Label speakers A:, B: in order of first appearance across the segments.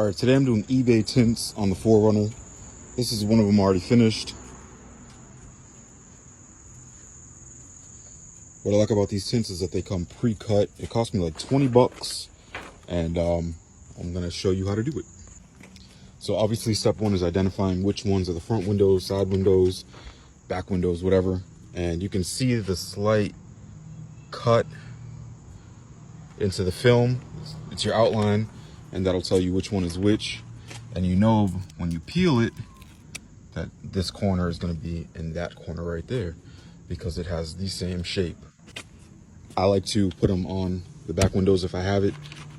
A: All right, today I'm doing eBay tints on the 4Runner. This is one of them already finished. What I like about these tints is that they come pre-cut. It cost me like 20 bucks, and I'm gonna show you how to do it. So obviously step one is identifying which ones are the front windows, side windows, back windows, whatever. And you can see the slight cut into the film. It's your outline, and that'll tell you which one is which. And you know when you peel it that this corner is going to be in that corner right there because it has the same shape. I like to put them on the back windows if I have it,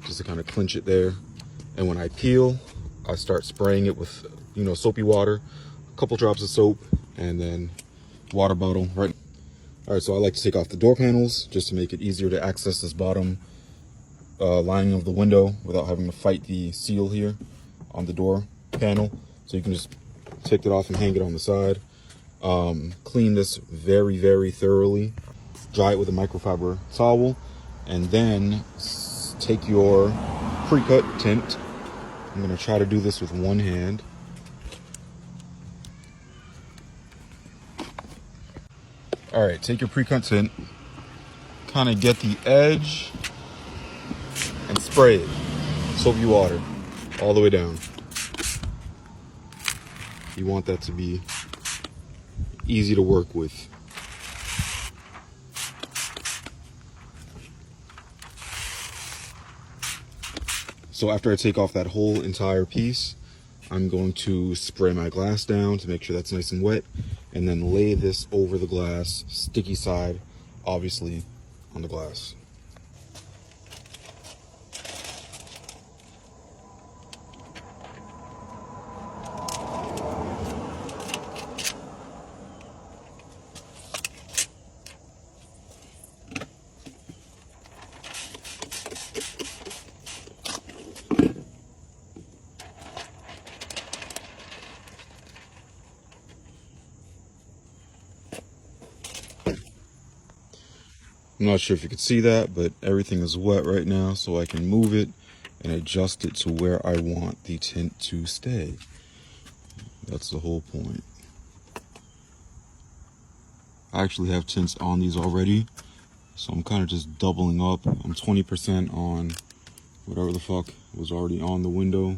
A: just to kind of clinch it there. And when I peel, I start spraying it with, soapy water, a couple drops of soap, and then water bottle, right? All right, so I like to take off the door panels just to make it easier to access this bottom lining of the window without having to fight the seal here on the door panel. So you can just take it off and hang it on the side. Clean this very, very thoroughly. Dry it with a microfiber towel, and then take your pre-cut tint. I'm gonna try to do this with one hand. All right, take your pre-cut tint, kind of get the edge and spray it, soapy water, all the way down. You want that to be easy to work with. So after I take off that whole entire piece, I'm going to spray my glass down to make sure that's nice and wet, and then lay this over the glass, sticky side, obviously, on the glass. I'm not sure if you could see that, but everything is wet right now, so I can move it and adjust it to where I want the tint to stay. That's the whole point. I actually have tints on these already, so I'm kind of just doubling up. I'm 20% on whatever the fuck was already on the window,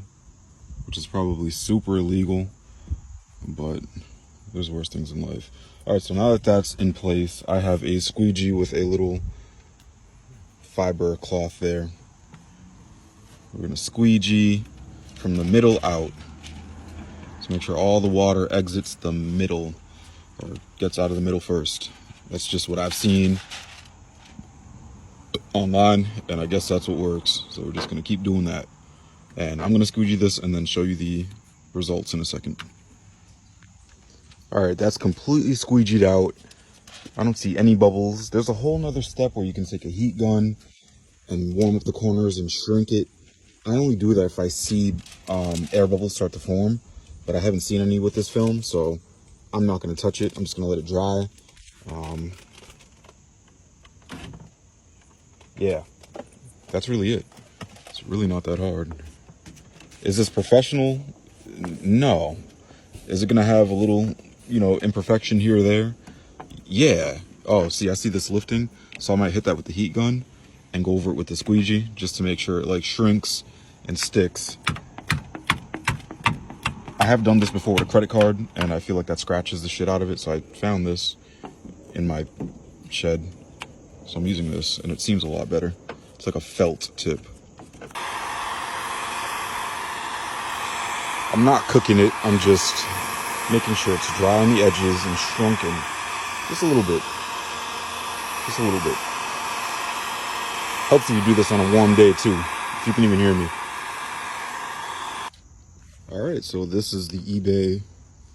A: which is probably super illegal, but there's worse things in life. All right, so now that that's in place, I have a squeegee with a little fiber cloth there. We're gonna squeegee from the middle out to make sure all the water exits the middle, or gets out of the middle first. That's just what I've seen online, and I guess that's what works. So we're just gonna keep doing that. And I'm gonna squeegee this and then show you the results in a second. All right, that's completely squeegeed out. I don't see any bubbles. There's a whole nother step where you can take a heat gun and warm up the corners and shrink it. I only do that if I see air bubbles start to form, but I haven't seen any with this film, so I'm not gonna touch it. I'm just gonna let it dry. Yeah, that's really it. It's really not that hard. Is this professional? No. Is it gonna have a little, imperfection here or there? Yeah. Oh, see, I see this lifting, so I might hit that with the heat gun and go over it with the squeegee just to make sure it like shrinks and sticks. I have done this before with a credit card, and I feel like that scratches the shit out of it, so I found this in my shed. So I'm using this, and it seems a lot better. It's like a felt tip. I'm not cooking it, I'm just making sure it's dry on the edges and shrunken. Just a little bit. Just a little bit. Helps if you do this on a warm day too, if you can even hear me. All right, so this is the eBay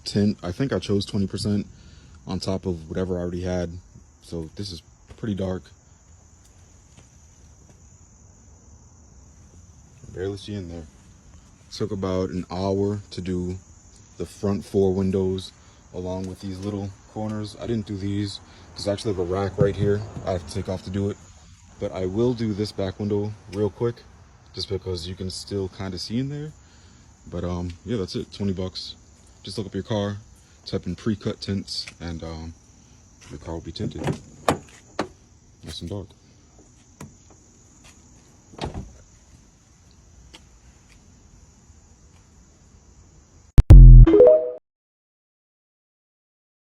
A: tint. I think I chose 20% on top of whatever I already had. So this is pretty dark. Barely see in there. Took about an hour to do the front 4 windows along with these little corners. I didn't do these because I actually have a rack right here I have to take off to do it, but I will do this back window real quick just because you can still kind of see in there. But yeah, that's it. 20 bucks. Just look up your car, type in pre-cut tints, and your car will be tinted. Nice and dark.